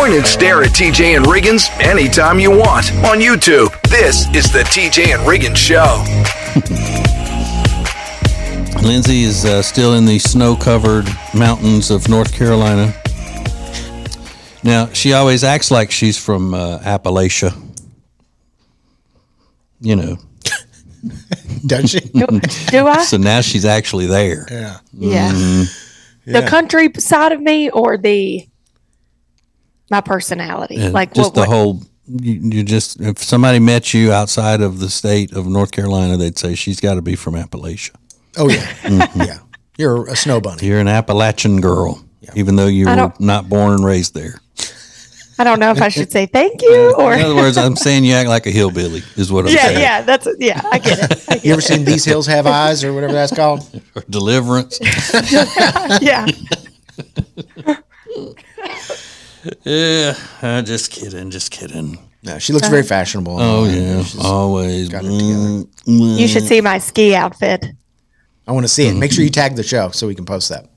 Join and stare at TJ and Riggins anytime you want on YouTube. This is the TJ and Riggins Show. Lindsay is still in the snow-covered mountains of North Carolina. Now, she always acts like she's from Appalachia. You know. Does she? Do I? So now she's actually there. Yeah. Yeah. Mm-hmm. The country side of me or my personality? Yeah, like just the whole, you just, if somebody met you outside of the state of North Carolina, they'd say she's got to be from Appalachia. Oh, yeah. Yeah. You're a snow bunny. You're an Appalachian girl, even though you were not born and raised there. I don't know if I should say thank you or. In other words, I'm saying you act like a hillbilly is what I'm saying. Yeah, I get it. You ever seen These Hills Have Eyes or whatever that's called? Or Deliverance. Yeah. Yeah, just kidding. No, she looks very fashionable. Oh, yeah, always. Got it together. You should see my ski outfit. I want to see it. Make sure you tag the show so we can post that.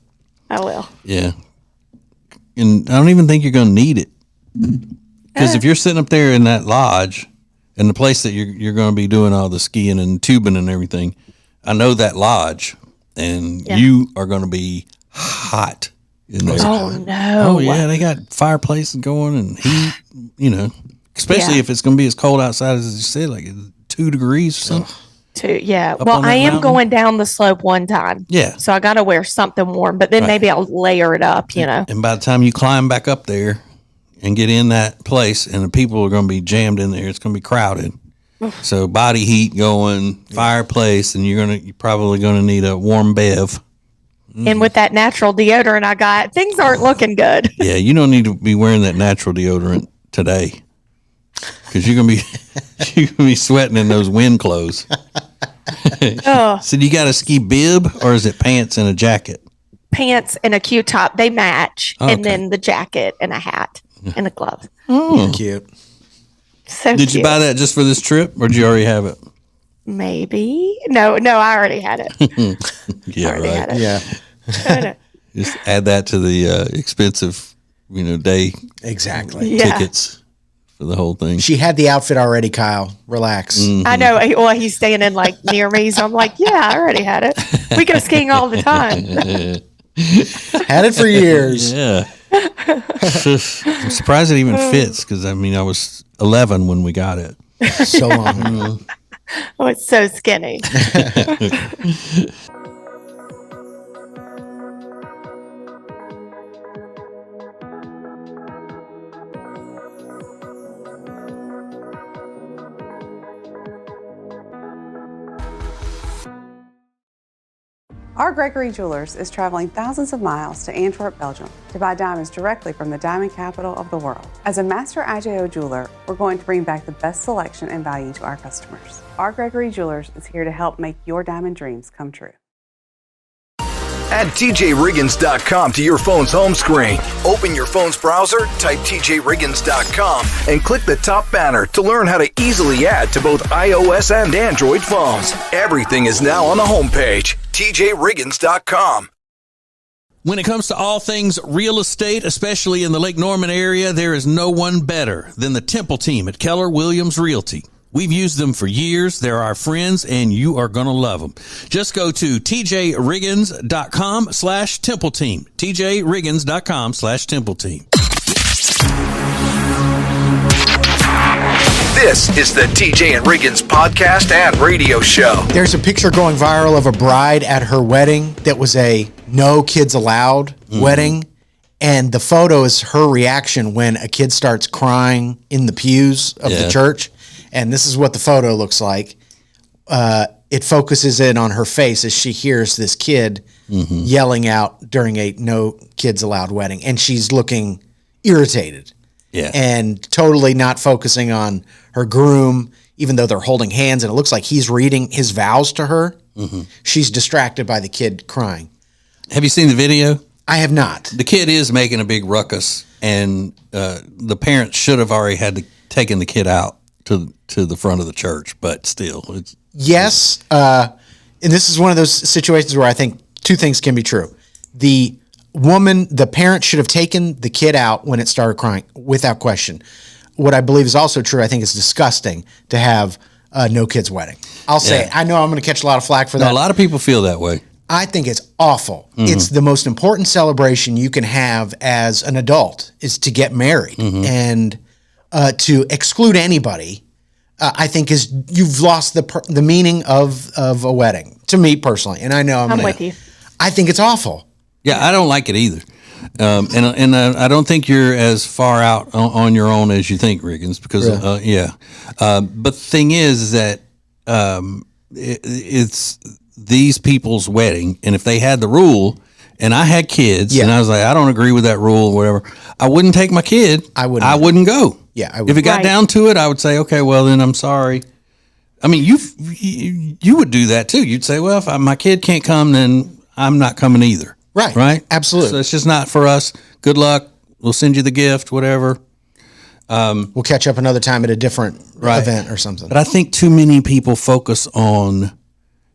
I will. Yeah. And I don't even think you're going to need it. Because if you're sitting up there in that lodge and the place that you're going to be doing all the skiing and tubing and everything, I know that lodge, and you are going to be hot in there. Oh, no. Oh, yeah. They got fireplaces going and heat, especially if it's going to be as cold outside as you said, like 2 degrees or something. Well, I am going down the slope one time. Yeah. So I got to wear something warm, but then maybe I'll layer it up, And by the time you climb back up there and get in that place, and the people are going to be jammed in there, it's going to be crowded. So body heat going, fireplace, and you're probably going to need a warm bev. And with that natural deodorant I got, things aren't looking good. Yeah, you don't need to be wearing that natural deodorant today, because you're gonna be sweating in those wind clothes. So you got a ski bib, or is it pants and a jacket? Pants and a Q-top, they match, Okay. and then the jacket and a hat and a glove. Oh, cute. So Did you buy that just for this trip, or did you already have it? Maybe. No, I already had it. Yeah, already right. had it. Yeah. Just add that to the expensive, day Exactly. tickets for the whole thing. She had the outfit already, Kyle. Relax. I know. Well, he's standing like near me, so I'm like, yeah, I already had it. We go skiing all the time. Had it for years. Yeah. I'm surprised it even fits, because I was 11 when we got it. So long ago. Oh, it's so skinny. Our Gregory Jewelers is traveling thousands of miles to Antwerp, Belgium to buy diamonds directly from the diamond capital of the world. As a master IJO jeweler, we're going to bring back the best selection and value to our customers. Our Gregory Jewelers is here to help make your diamond dreams come true. Add TJRiggins.com to your phone's home screen. Open your phone's browser, type TJRiggins.com, and click the top banner to learn how to easily add to both iOS and Android phones. Everything is now on the homepage, TJRiggins.com. When it comes to all things real estate, especially in the Lake Norman area, there is no one better than the Temple team at Keller Williams Realty. We've used them for years. They're our friends, and you are going to love them. Just go to tjriggins.com/Temple Team. tjriggins.com/Temple Team. This is the TJ and Riggins podcast and radio show. There's a picture going viral of a bride at her wedding that was a no kids allowed wedding. And the photo is her reaction when a kid starts crying in the pews of the church. And this is what the photo looks like. It focuses in on her face as she hears this kid yelling out during a no kids allowed wedding. And she's looking irritated. Yeah. And totally not focusing on her groom, even though they're holding hands and it looks like he's reading his vows to her. She's distracted by the kid crying. Have you seen the video? I have not. The kid is making a big ruckus, and the parents should have already had taken the kid out to the front of the church, but still. It's and this is one of those situations where I think two things can be true. The woman, the parent should have taken the kid out when it started crying without question. What I believe is also true, I think it's disgusting to have a no kids wedding. I'll say it. I know I'm going to catch a lot of flack for that. A lot of people feel that way. I think it's awful. It's the most important celebration you can have as an adult is to get married. And to exclude anybody, I think is you've lost the meaning of a wedding, to me personally. And I know I'm with you. I think it's awful. Yeah, I don't like it either. And I don't think you're as far out on your own as you think, Riggins, because, but the thing is that it's these people's wedding, and if they had the rule, and I had kids, and I was like, I don't agree with that rule or whatever, I wouldn't take my kid. I wouldn't go. Yeah, I would. If it got down to it, I would say, okay, well, then I'm sorry. I mean, you would do that too. You'd say, well, if my kid can't come, then I'm not coming either. Right. Right? Absolutely. So it's just not for us. Good luck. We'll send you the gift, whatever. We'll catch up another time at a different event or something. But I think too many people focus on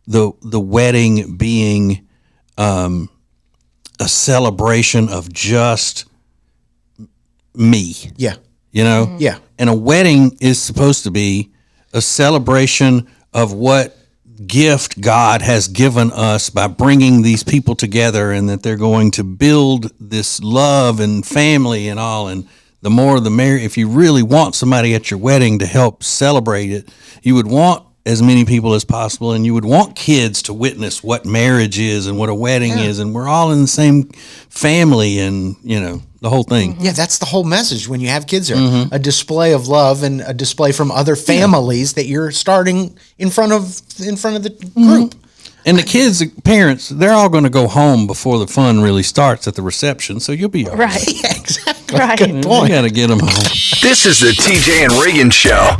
the wedding being a celebration of just me. Yeah. You know? Yeah. And a wedding is supposed to be a celebration of what gift God has given us by bringing these people together, and that they're going to build this love and family and all. And the more the merrier. If you really want somebody at your wedding to help celebrate it, you would want as many people as possible, and you would want kids to witness what marriage is and what a wedding is, and we're all in the same family, and the whole thing. Yeah, that's the whole message when you have kids there. A display of love and a display from other families that you're starting in front of the group. And the kids, parents, they're all going to go home before the fun really starts at the reception, so you'll be all right. Yeah, exactly. Right. Good point. You got to get them home. This is the TJ and Riggins Show.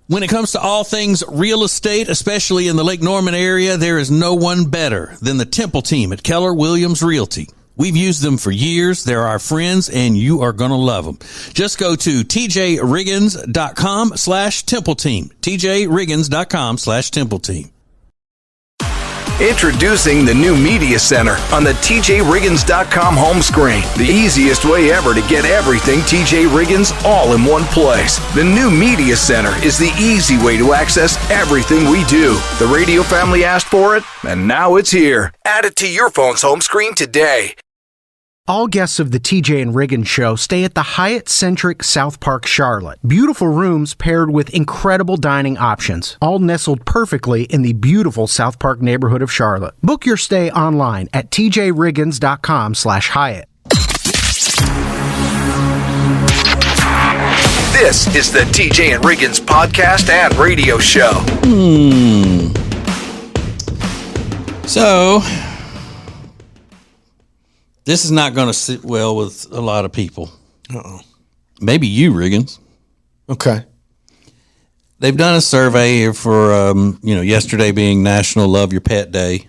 When it comes to all things real estate, especially in the Lake Norman area, there is no one better than the Temple team at Keller Williams Realty. We've used them for years. They're our friends, and you are going to love them. Just go to tjriggins.com/Temple team. tjriggins.com/Temple team. Introducing the new Media Center on the TJRiggins.com home screen. The easiest way ever to get everything TJ Riggins all in one place. The new Media Center is the easy way to access everything we do. The radio family asked for it, and now it's here. Add it to your phone's home screen today. All guests of the TJ and Riggins Show stay at the Hyatt-centric South Park Charlotte. Beautiful rooms paired with incredible dining options, all nestled perfectly in the beautiful South Park neighborhood of Charlotte. Book your stay online at tjriggins.com/Hyatt. This is the TJ and Riggins podcast and radio show. So, this is not going to sit well with a lot of people. Maybe you, Riggins. Okay. They've done a survey for, yesterday being National Love Your Pet Day.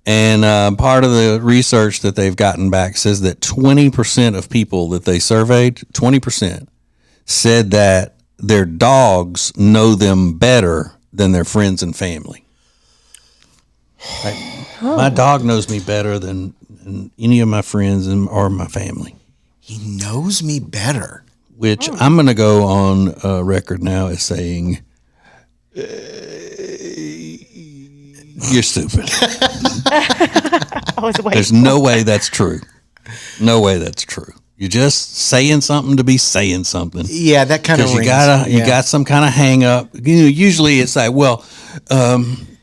And part of the research that they've gotten back says that 20% of people that they surveyed, 20%, said that their dogs know them better than their friends and family. Right? My dog knows me better than any of my friends or my family. He knows me better. Which I'm going to go on record now as saying, you're stupid. There's no way that's true. No way that's true. You're just saying something to be saying something. Yeah, that kind of rings. You got some kind of hang up. Usually it's like,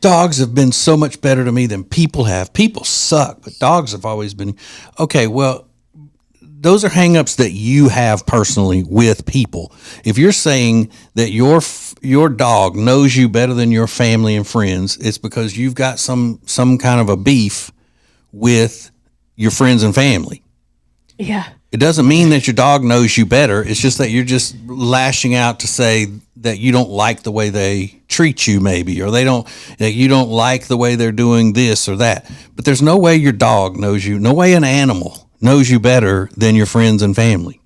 dogs have been so much better to me than people have. People suck, but dogs have always been. Okay, well, those are hang-ups that you have personally with people. If you're saying that your dog knows you better than your family and friends, it's because you've got some kind of a beef with your friends and family. Yeah. It doesn't mean that your dog knows you better. It's just that you're just lashing out to say that you don't like the way they treat you, maybe, or that you don't like the way they're doing this or that. But there's no way your dog knows you, no way an animal knows you better than your friends and family.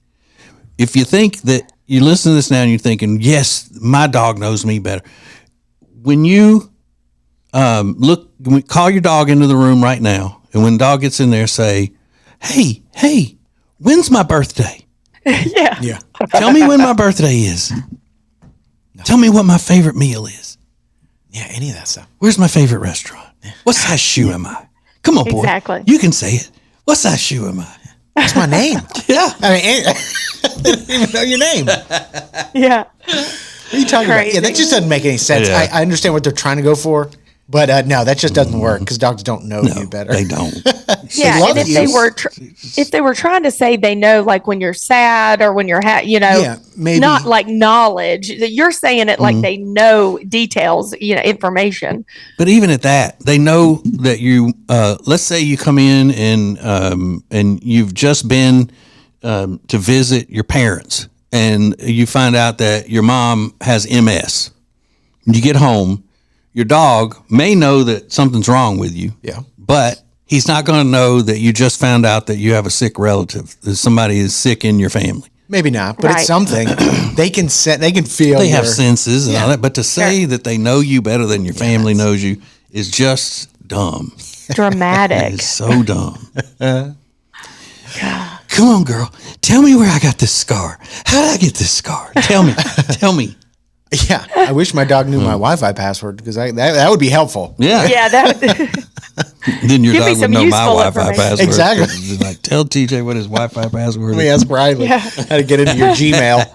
If you think that you listen to this now and you're thinking, yes, my dog knows me better. When you call your dog into the room right now, and when the dog gets in there, say, hey, when's my birthday? Yeah. Tell me when my birthday is. Tell me what my favorite meal is. Yeah, any of that stuff. Where's my favorite restaurant? What size shoe am I? Come on, boy. Exactly. You can say it. What size shoe am I? That's my name. Yeah. I mean, I didn't even know your name. Yeah. What are you talking about? Crazy. Yeah, that just doesn't make any sense. Yeah. I understand what they're trying to go for, but no, that just doesn't work because dogs don't know you better. They don't. Yeah, love and you. if they were trying to say they know, like when you're sad or when you're Yeah, maybe. not like knowledge, that you're saying it like they know details, information. But even at that, they know that you. Let's say you come in and you've just been to visit your parents, and you find out that your mom has MS. You get home, your dog may know that something's wrong with you. Yeah. But he's not going to know that you just found out that you have a sick relative, that somebody is sick in your family. Maybe not, but Right. it's something. They can feel. They have your- senses and Yeah. all that. But to say that they know you better than your family knows you is just dumb. Dramatic. It's so dumb. Come on, girl. Tell me where I got this scar. How did I get this scar? Tell me. Tell me. Yeah, I wish my dog knew my Wi-Fi password because that would be helpful. Yeah. Yeah, that Then your Give me dog would some know my useful Wi-Fi information. password. Exactly. It's like, tell TJ what his Wi-Fi password Let me is. ask Riley how to get into your Gmail.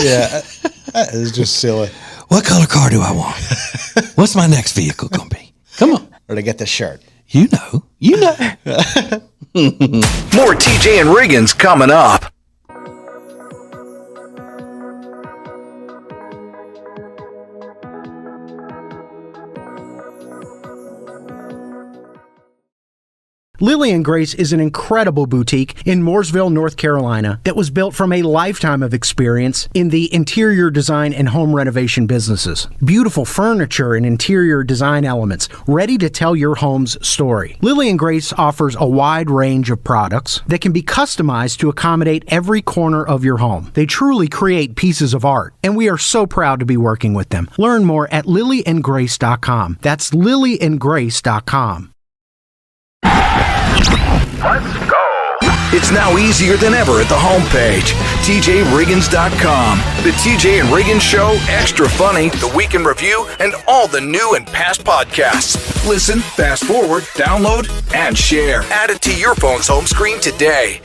Yeah, that is just silly. What color car do I want? What's my next vehicle going to be? Come on. Or to get the shirt. You know. You know. More TJ and Riggins coming up. Lily and Grace is an incredible boutique in Mooresville, North Carolina that was built from a lifetime of experience in the interior design and home renovation businesses. Beautiful furniture and interior design elements ready to tell your home's story. Lily and Grace offers a wide range of products that can be customized to accommodate every corner of your home. They truly create pieces of art, and we are so proud to be working with them. Learn more at lilyandgrace.com. That's lilyandgrace.com. It's now easier than ever at the homepage, TJRiggins.com. The TJ and Riggins Show, Extra Funny, The Week in Review, and all the new and past podcasts. Listen, fast forward, download, and share. Add it to your phone's home screen today.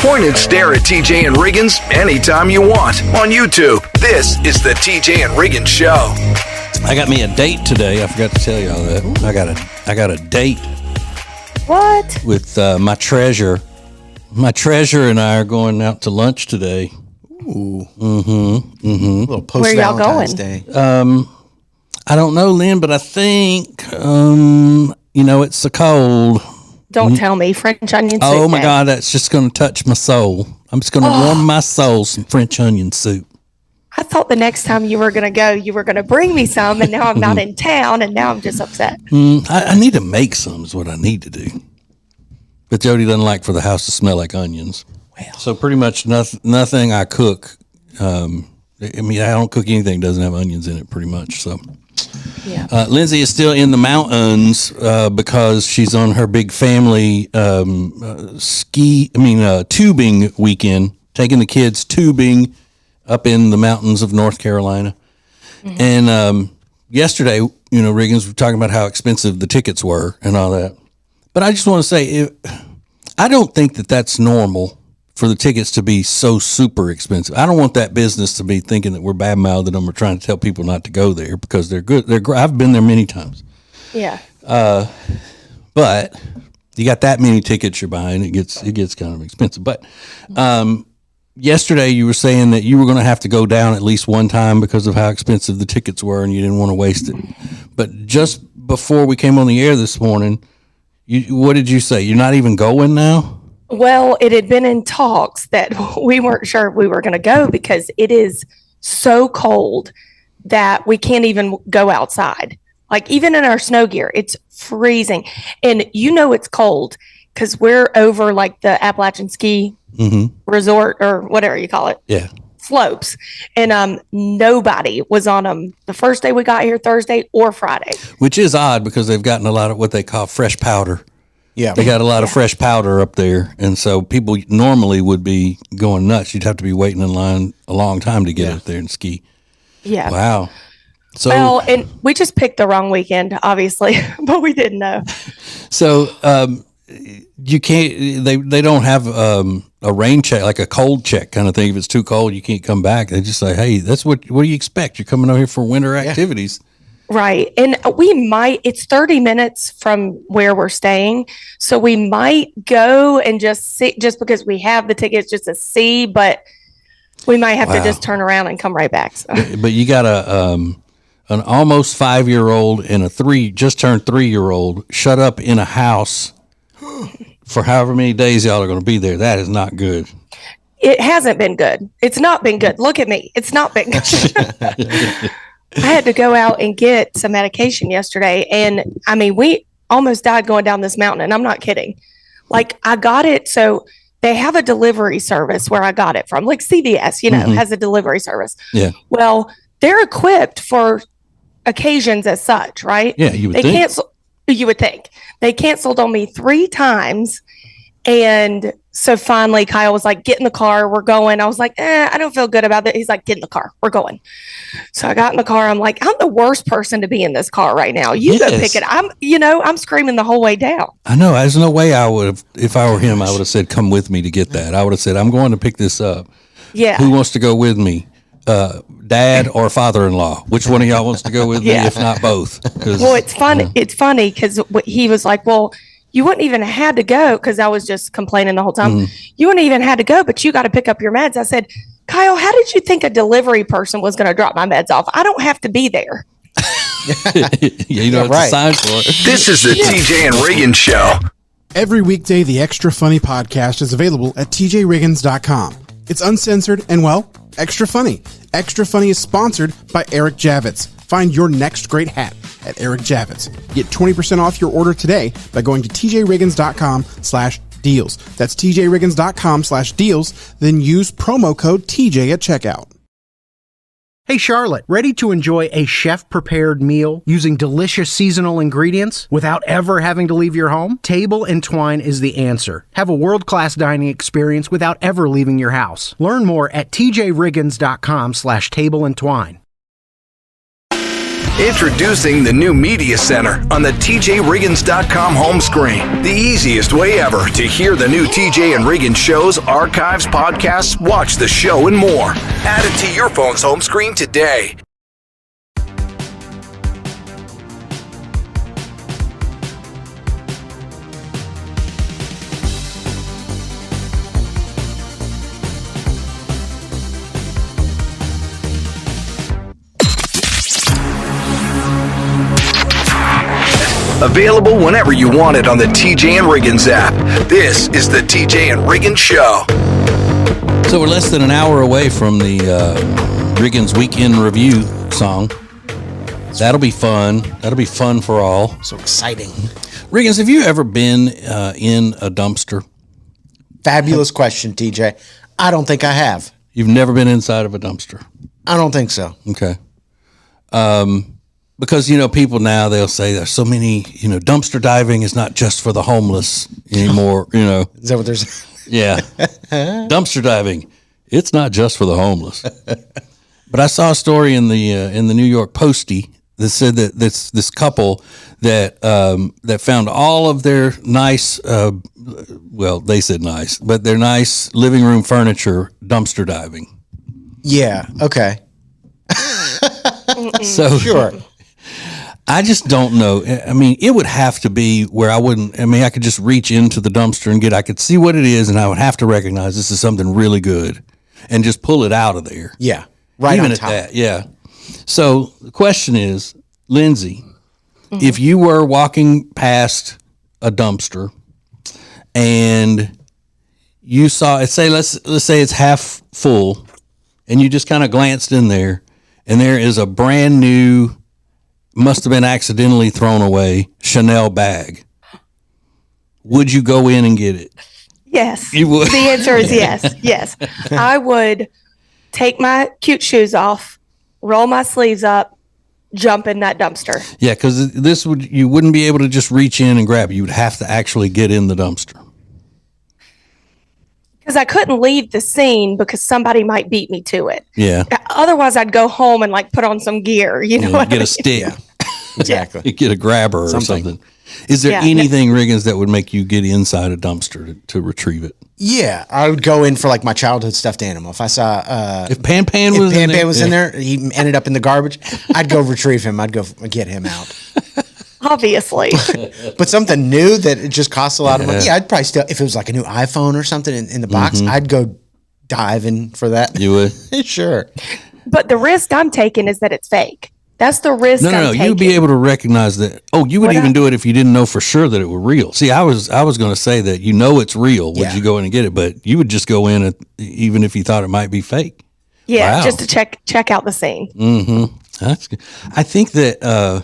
Point and stare at TJ and Riggins anytime you want on YouTube. This is the TJ and Riggins Show. I got me a date today. I forgot to tell y'all that. I got a date what? with my treasure. My treasure and I are going out to lunch today. Ooh. Mm-hmm. Mm-hmm. A little post Where y'all Valentine's going? Day. I don't know, Lynn, but I think it's so cold. Don't tell me French onion soup. Oh my now. God, that's just going to touch my soul. I'm just going to warm my soul some French onion soup. I thought the next time you were going to go, you were going to bring me some, and now I'm not in town, and now I'm just upset. I need to make some is what I need to do. But Jody doesn't like for the house to smell like onions. Well, so pretty much nothing I cook. I don't cook anything that doesn't have onions in it pretty much. So Yeah. Lindsay is still in the mountains because she's on her big family tubing weekend, taking the kids tubing up in the mountains of North Carolina. Mm-hmm. And yesterday, Riggins were talking about how expensive the tickets were and all that. But I just want to say, I don't think that that's normal for the tickets to be so super expensive. I don't want that business to be thinking that we're bad-mouthing them or trying to tell people not to go there because they're good. I've been there many times. Yeah. But you got that many tickets you're buying, it gets kind of expensive. But yesterday you were saying that you were going to have to go down at least one time because of how expensive the tickets were and you didn't want to waste it. But just before we came on the air this morning, What did you say? You're not even going now? Well, it had been in talks that we weren't sure if we were going to go because it is so cold that we can't even go outside. Like even in our snow gear, it's freezing. And it's cold because we're over like the Appalachian ski resort or whatever you call it. Yeah. Slopes. And nobody was on them the first day we got here, Thursday or Friday. Which is odd because they've gotten a lot of what they call fresh powder. Yeah. They got a lot of fresh powder up there. And so people normally would be going nuts. You'd have to be waiting in line a long time to get up there and ski. Yeah. Wow. So, well, and we just picked the wrong weekend, obviously, but we didn't know. So you can't. They don't have a rain check, like a cold check kind of thing. If it's too cold, you can't come back. They just say, "Hey, that's what do you expect? You're coming over here for winter activities." Right. And it's 30 minutes from where we're staying. So we might go and just see, just because we have the tickets just to see, but we might have to just turn around and come right back. So. But you got an almost 5-year-old and a just turned 3-year-old shut up in a house for however many days y'all are going to be there. That is not good. It hasn't been good. It's not been good. Look at me. It's not been good. I had to go out and get some medication yesterday. And I mean, we almost died going down this mountain. And I'm not kidding. Like I got it. So they have a delivery service where I got it from, like CVS, has a delivery service. Yeah. Well, they're equipped for occasions as such, right? Yeah. You would think. They canceled on me 3 times. And so finally Kyle was like, get in the car, we're going. I was like, I don't feel good about it. He's like, get in the car, we're going. So I got in the car. I'm like, I'm the worst person to be in this car right now. You go pick it. I'm screaming the whole way down. I know. There's no way I would have, if I were him, I would have said, come with me to get that. I would have said, I'm going to pick this up. Yeah. Who wants to go with me? Dad or father-in-law? Which one of y'all wants to go with me, if not both? Well, it's funny. It's funny because he was like, well, you wouldn't even had to go, because I was just complaining the whole time. You wouldn't even had to go, but you got to pick up your meds. I said, Kyle, how did you think a delivery person was going to drop my meds off? I don't have to be there. You know, it's a sign for it. This is the TJ and Riggins Show. Every weekday, the Extra Funny podcast is available at tjriggins.com. It's uncensored and, well, extra funny. Extra Funny is sponsored by Eric Javits. Find your next great hat at Eric Javits. Get 20% off your order today by going to tjriggins.com/deals. That's tjriggins.com/deals. Then use promo code TJ at checkout. Hey Charlotte, ready to enjoy a chef-prepared meal using delicious seasonal ingredients without ever having to leave your home? Table and Twine is the answer. Have a world-class dining experience without ever leaving your house. Learn more at tjriggins.com/tableandtwine. Introducing the new Media Center on the tjriggins.com home screen. The easiest way ever to hear the new TJ and Riggins shows, archives, podcasts, watch the show, and more. Add it to your phone's home screen today. Available whenever you want it on the TJ and Riggins app. This is the TJ and Riggins Show. So we're less than an hour away from the Riggins Weekend Review song. That'll be fun. That'll be fun for all. So exciting. Riggins, have you ever been in a dumpster? Fabulous question, TJ. I don't think I have. You've never been inside of a dumpster? I don't think so. Okay. Because, people now, they'll say there's so many, dumpster diving is not just for the homeless anymore, Is that what there's? Yeah. Dumpster diving, it's not just for the homeless. But I saw a story in the New York Postie that said that this couple that found all of their nice, they said nice, but their nice living room furniture dumpster diving. Yeah. Okay. So Sure. I just don't know. I mean, it would have to be where I could just reach into the dumpster and I could see what it is, and I would have to recognize this is something really good and just pull it out of there. Yeah. Right Even on at top. that, yeah. So the question is, Lindsay, if you were walking past a dumpster and you saw it, say let's say it's half full, and you just kind of glanced in there, and there is a brand new, must have been accidentally thrown away Chanel bag, would you go in and get it? Yes. You would. The answer is yes. Yes. I would take my cute shoes off, roll my sleeves up, jump in that dumpster. Yeah, because you wouldn't be able to just reach in and grab it. You would have to actually get in the dumpster. Because I couldn't leave the scene because somebody might beat me to it. Yeah. Otherwise, I'd go home and like put on some gear. You know, what get I mean? a stick. Yeah, exactly. You get a grabber or something. Is there anything, Riggins, that would make you get inside a dumpster to retrieve it? Yeah, I would go in for like my childhood stuffed animal. If I saw if Pan was in there, he ended up in the garbage, I'd go retrieve him. I'd go get him out. Obviously. But something new that it just costs a lot of money. Yeah, I'd probably still, if it was like a new iPhone or something in the box, I'd go dive in for that. You would? Sure. But the risk I'm taking is that it's fake. That's the risk. No. You'd be able to recognize that. Oh, you would do it if you didn't know for sure that it were real. See, I was going to say that it's real. Would you go in and get it? But you would just go in even if you thought it might be fake. Yeah, wow. just to check out the scene. Mm-hmm. That's good. I think that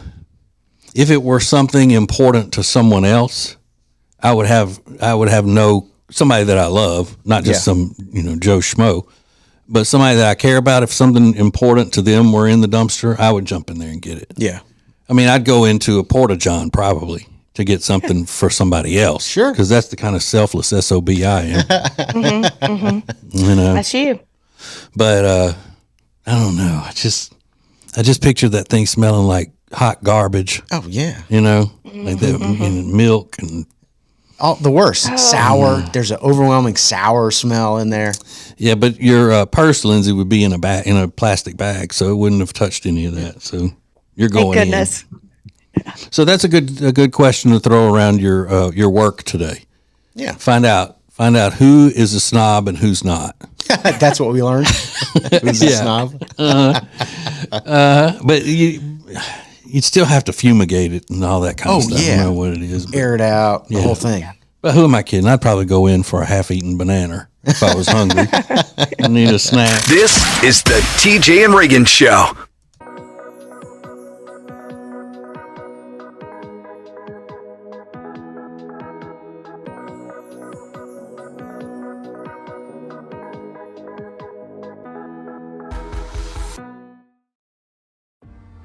if it were something important to someone else, I would have somebody that I love, not just some Joe Schmo. But somebody that I care about, if something important to them were in the dumpster, I would jump in there and get it. Yeah. I mean, I'd go into a Porta-John probably to get something for somebody else. Sure. Because that's the kind of selfless SOB I am. That's you. But I don't know. I just pictured that thing smelling like hot garbage. Oh, yeah. Like that milk and... Oh, the worst. Sour. There's an overwhelming sour smell in there. Yeah, but your purse, Lindsay, would be in a plastic bag, so it wouldn't have touched any of that. So you're going Thank goodness. in. So that's a good question to throw around your work today. Yeah. Find out who is a snob and who's not. That's what we learned. Who's a snob? But you'd still have to fumigate it and all that kind of stuff. Yeah. I don't know what it is. But, air it out, the whole thing. But who am I kidding? I'd probably go in for a half-eaten banana if I was hungry. I need a snack. This is the TJ and Riggins Show.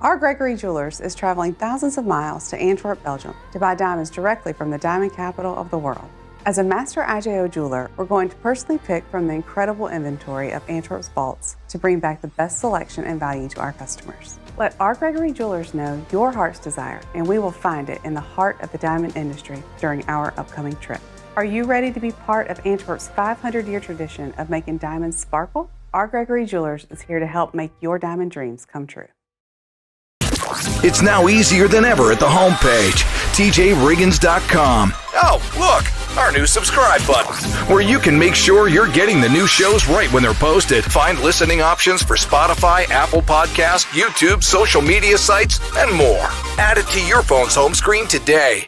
Our Gregory Jewelers is traveling thousands of miles to Antwerp, Belgium to buy diamonds directly from the diamond capital of the world. As a master IJO jeweler, we're going to personally pick from the incredible inventory of Antwerp's vaults to bring back the best selection and value to our customers. Let our Gregory Jewelers know your heart's desire, and we will find it in the heart of the diamond industry during our upcoming trip. Are you ready to be part of Antwerp's 500-year tradition of making diamonds sparkle? Our Gregory Jewelers is here to help make your diamond dreams come true. It's now easier than ever at the homepage, tjriggins.com. Oh, look, our new subscribe button, where you can make sure you're getting the new shows right when they're posted. Find listening options for Spotify, Apple Podcasts, YouTube, social media sites, and more. Add it to your phone's home screen today.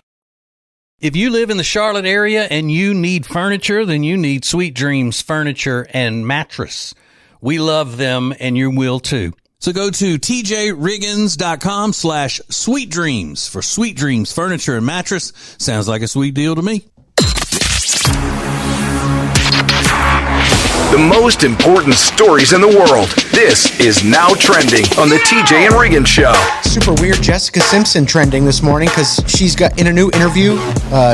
If you live in the Charlotte area and you need furniture, then you need Sweet Dreams Furniture and Mattress. We love them, and you will too. So go to tjriggins.com/Sweet Dreams for Sweet Dreams Furniture and Mattress. Sounds like a sweet deal to me. The most important stories in the world. This is Now Trending on the TJ and Riggins Show. Super weird. Jessica Simpson trending this morning because she's got in a new interview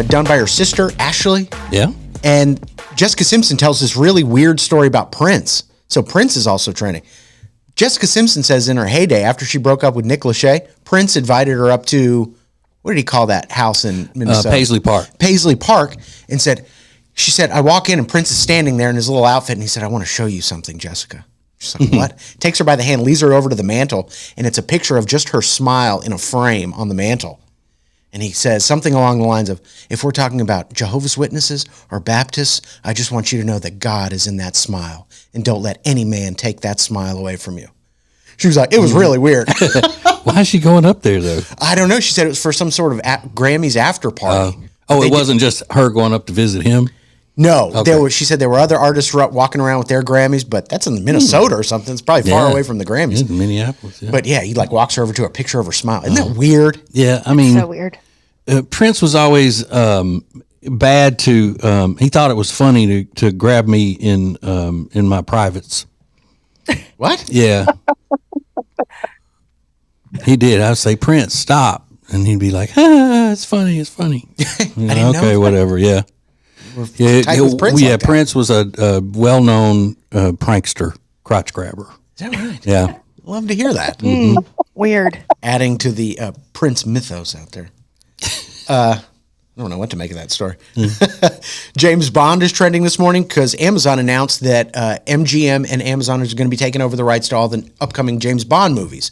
done by her sister, Ashley. Yeah. And Jessica Simpson tells this really weird story about Prince. So Prince is also trending. Jessica Simpson says in her heyday, after she broke up with Nick Lachey, Prince invited her up to, what did he call that house in Minnesota? Paisley Park. Paisley Park, and she said, I walk in and Prince is standing there in his little outfit, and he said, I want to show you something, Jessica. She's like, what? Takes her by the hand, leads her over to the mantle, and it's a picture of just her smile in a frame on the mantle. And he says something along the lines of, if we're talking about Jehovah's Witnesses or Baptists, I just want you to know that God is in that smile. And don't let any man take that smile away from you. She was like, it was really weird. Why is she going up there, though? I don't know. She said it was for some sort of Grammys after party. Oh, it wasn't just her going up to visit him? No, Okay. she said there were other artists walking around with their Grammys, but that's in Minnesota or something. It's probably far Yeah. away from the Grammys. In Minneapolis, yeah. But yeah, he like walks her over to a picture of her smile. Isn't that weird? Yeah, I mean, So weird. Prince was always bad to. He thought it was funny to grab me in my privates. What? Yeah, he did. I'd say, Prince, stop, and he'd be like, it's funny, it's funny. You know, didn't know okay, that. whatever. Yeah, tight with Prince yeah. like that. Prince was a well-known prankster, crotch grabber. Is that right? Yeah. Love to hear that. Weird. Adding to the Prince mythos out there. I don't know what to make of that story. James Bond is trending this morning because Amazon announced that MGM and Amazon is going to be taking over the rights to all the upcoming James Bond movies.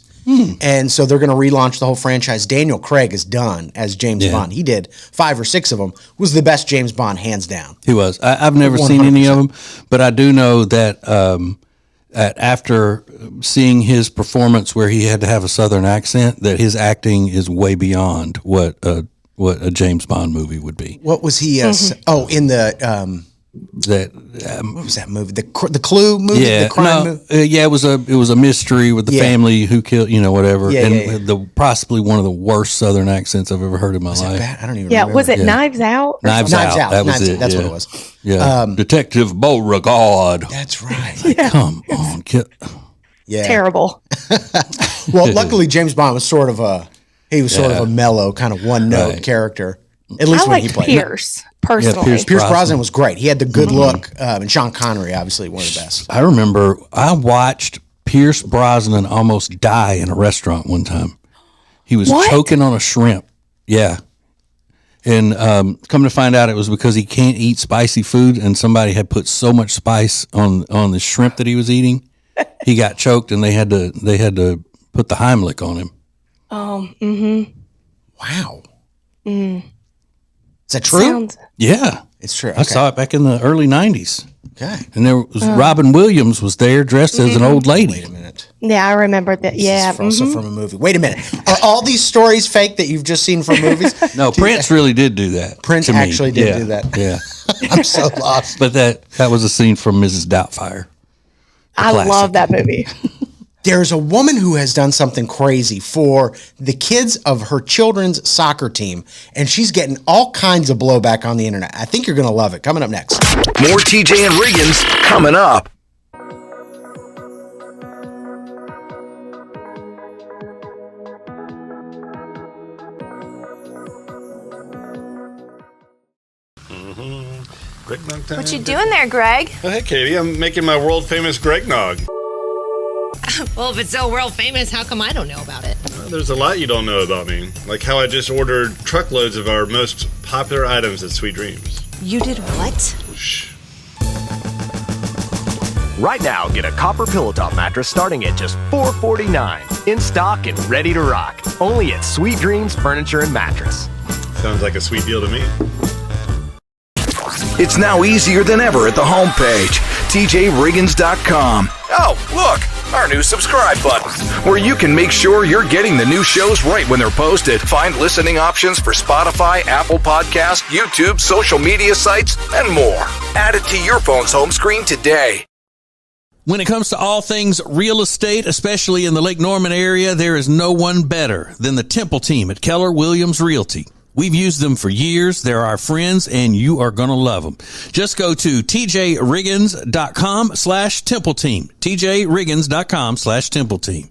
And so they're going to relaunch the whole franchise. Daniel Craig is done as James Bond. He did 5 or 6 of them. Was the best James Bond, hands down. He was. I've never seen any of them, but I do know that after seeing his performance where he had to have a Southern accent, that his acting is way beyond what a James Bond movie would be. What was he? In the That what was that movie? The Clue movie. The crime movie. yeah, it was a mystery with the family who killed, whatever, Yeah, and yeah. the possibly one of the worst Southern accents I've ever heard in my life. Bad? I don't even. Yeah, remember. was it Knives Out? Knives Out. That was it. That's yeah. what it was. Yeah, Detective Beauregard. That's right. Come on, Yeah. Terrible. Well, luckily James Bond was sort of a mellow kind of one note character. At least I when he liked played. Pierce personally. Pierce Pierce Brosnan was great. He had the good look, and Sean Connery, obviously one of the best. I remember I watched Pierce Brosnan almost die in a restaurant one time. He was What? choking on a shrimp. Yeah. And come to find out, it was because he can't eat spicy food, and somebody had put so much spice on the shrimp that he was eating, he got choked, and they had to put the Heimlich on him. Wow. Is that true? Yeah, It's true. I saw it back in the early '90s, Okay. and there was Robin Williams was there dressed as an old lady. Wait a minute. Yeah, I remember that. Yeah. This is also from a movie. Wait a minute. Are all these stories fake that you've just seen from movies? No, Prince really did do that. Prince to me. actually did Yeah, do that. Yeah, I'm so lost. but that was a scene from Mrs. Doubtfire. I classic. love that movie. There's a woman who has done something crazy for the kids of her children's soccer team, and she's getting all kinds of blowback on the internet. I think you're going to love it. Coming up next. More TJ and Riggins coming up. Greg Nog time. What you doing there, Greg? Oh, hey, Katie. I'm making my world famous Greg Nog. Well, if it's so world famous, how come I don't know about it? There's a lot you don't know about me. Like how I just ordered truckloads of our most popular items at Sweet Dreams. You did what? Shh. Right now, get a copper pillow top mattress starting at just $449. In stock and ready to rock. Only at Sweet Dreams Furniture and Mattress. Sounds like a sweet deal to me. It's now easier than ever at the homepage, tjriggins.com. Oh, look, our new subscribe button, where you can make sure you're getting the new shows right when they're posted. Find listening options for Spotify, Apple Podcasts, YouTube, social media sites, and more. Add it to your phone's home screen today. When it comes to all things real estate, especially in the Lake Norman area, there is no one better than the Temple team at Keller Williams Realty. We've used them for years. They're our friends, and you are going to love them. Just go to tjriggins.com/Temple Team. tjriggins.com/Temple Team.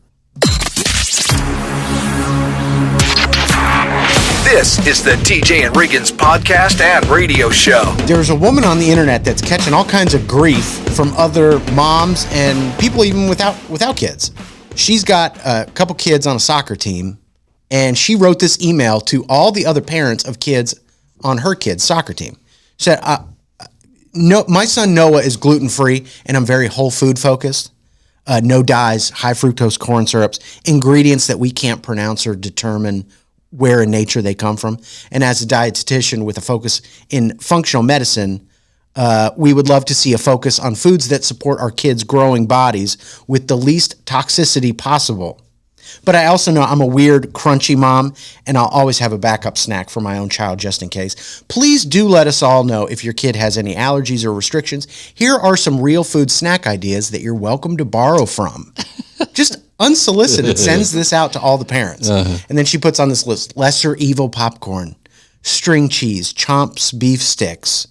This is the TJ and Riggins podcast and radio show. There's a woman on the internet that's catching all kinds of grief from other moms and people even without kids. She's got a couple kids on a soccer team, and she wrote this email to all the other parents of kids on her kids' soccer team. She said, no, my son Noah is gluten-free, and I'm very whole food focused. No dyes, high fructose corn syrups, ingredients that we can't pronounce or determine where in nature they come from. And as a dietitian with a focus in functional medicine, we would love to see a focus on foods that support our kids' growing bodies with the least toxicity possible. But I also know I'm a weird, crunchy mom, and I'll always have a backup snack for my own child just in case. Please do let us all know if your kid has any allergies or restrictions. Here are some real food snack ideas that you're welcome to borrow from. Just unsolicited, sends this out to all the parents. And then she puts on this list, lesser evil popcorn, string cheese, Chomps beef sticks,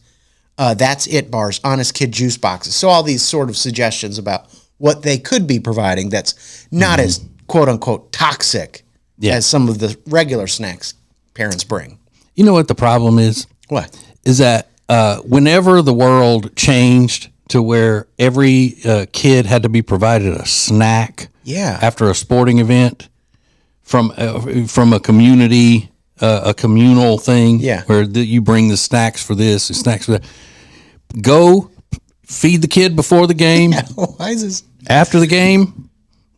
That's It bars, Honest Kid juice boxes. So all these sort of suggestions about what they could be providing that's not as quote unquote toxic as some of the regular snacks parents bring. You know what the problem is? What? Is that whenever the world changed to where every kid had to be provided a snack after a sporting event from a community, a communal thing where you bring the snacks for this and snacks for that. Go feed the kid before the game. Why is this? After the game,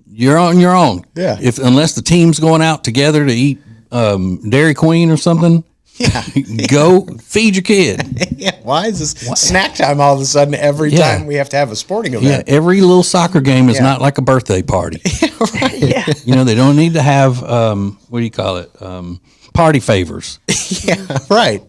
you're on your own. Yeah. Unless the team's going out together to eat Dairy Queen or something. Yeah. Go feed your kid. Why is this snack time all of a sudden every time we have to have a sporting event? Yeah, every little soccer game is not like a birthday party. Right. You know, they don't need to have, what do you call it? Party favors. Yeah, right.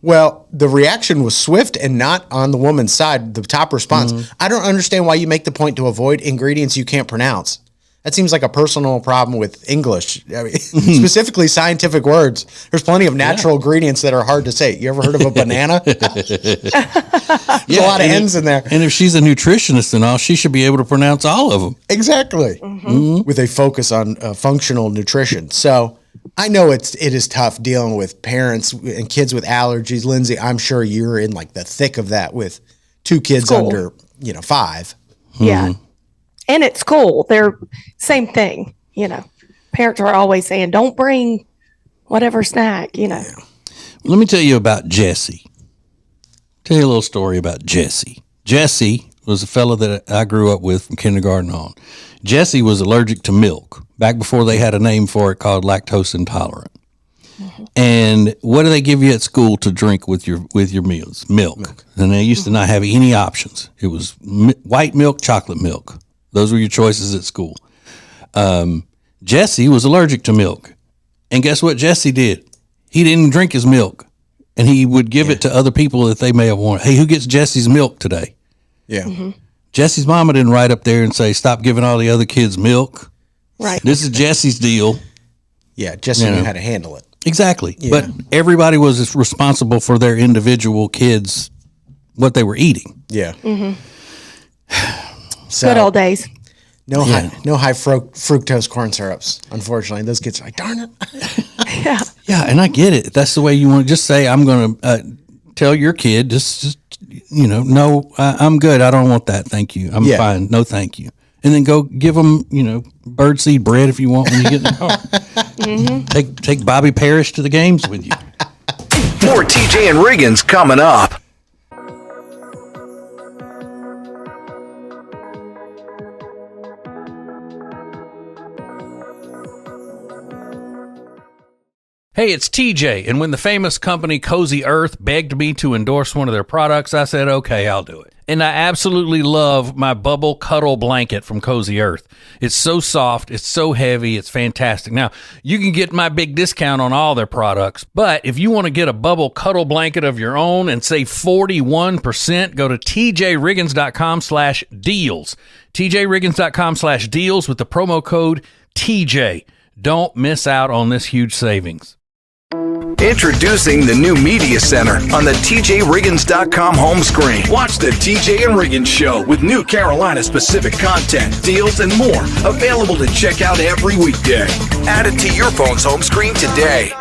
Well, the reaction was swift and not on the woman's side. The top response, I don't understand why you make the point to avoid ingredients you can't pronounce. That seems like a personal problem with English. I mean, specifically scientific words. There's plenty of natural ingredients that are hard to say. You ever heard of a banana? There's a lot of N's in there. And if she's a nutritionist and all, she should be able to pronounce all of them. Exactly. With a focus on functional nutrition. So I know it is tough dealing with parents and kids with allergies. Lindsay, I'm sure you're in like the thick of that with two kids under, 5. Yeah. And at school, they're same thing, Parents are always saying, don't bring whatever snack, Let me tell you about Jesse. Tell you a little story about Jesse. Jesse was a fellow that I grew up with from kindergarten on. Jesse was allergic to milk, back before they had a name for it called lactose intolerant. And what do they give you at school to drink with your meals? Milk. And they used to not have any options. It was white milk, chocolate milk. Those were your choices at school. Jesse was allergic to milk. And guess what Jesse did? He didn't drink his milk. And he would give it to other people that they may have wanted. Hey, who gets Jesse's milk today? Yeah. Jesse's mama didn't write up there and say, stop giving all the other kids milk. Right. This is Jesse's deal. Yeah, Jesse knew how to handle it. Exactly. Yeah. But everybody was responsible for their individual kids, what they were eating. Yeah. So, good old days. No high fructose corn syrups, unfortunately. Those kids are like, darn it. Yeah, and I get it. That's the way you want to just say, I'm going to tell your kid, no, I'm good. I don't want that. Thank you. I'm fine. No, thank you. And then go give them, birdseed bread if you want when you get in the car. Take Bobby Parrish to the games with you. More TJ and Riggins coming up. Hey, it's TJ, and when the famous company Cozy Earth begged me to endorse one of their products, I said, okay, I'll do it. And I absolutely love my Bubble Cuddle Blanket from Cozy Earth. It's so soft, it's so heavy, it's fantastic. Now, you can get my big discount on all their products, but if you want to get a Bubble Cuddle Blanket of your own and save 41%, go to tjriggins.com/deals. tjriggins.com/deals with the promo code TJ. Don't miss out on this huge savings. Introducing the new Media Center on the TJRiggins.com home screen. Watch the TJ and Riggins Show with new Carolina-specific content, deals, and more. Available to check out every weekday. Add it to your phone's home screen today.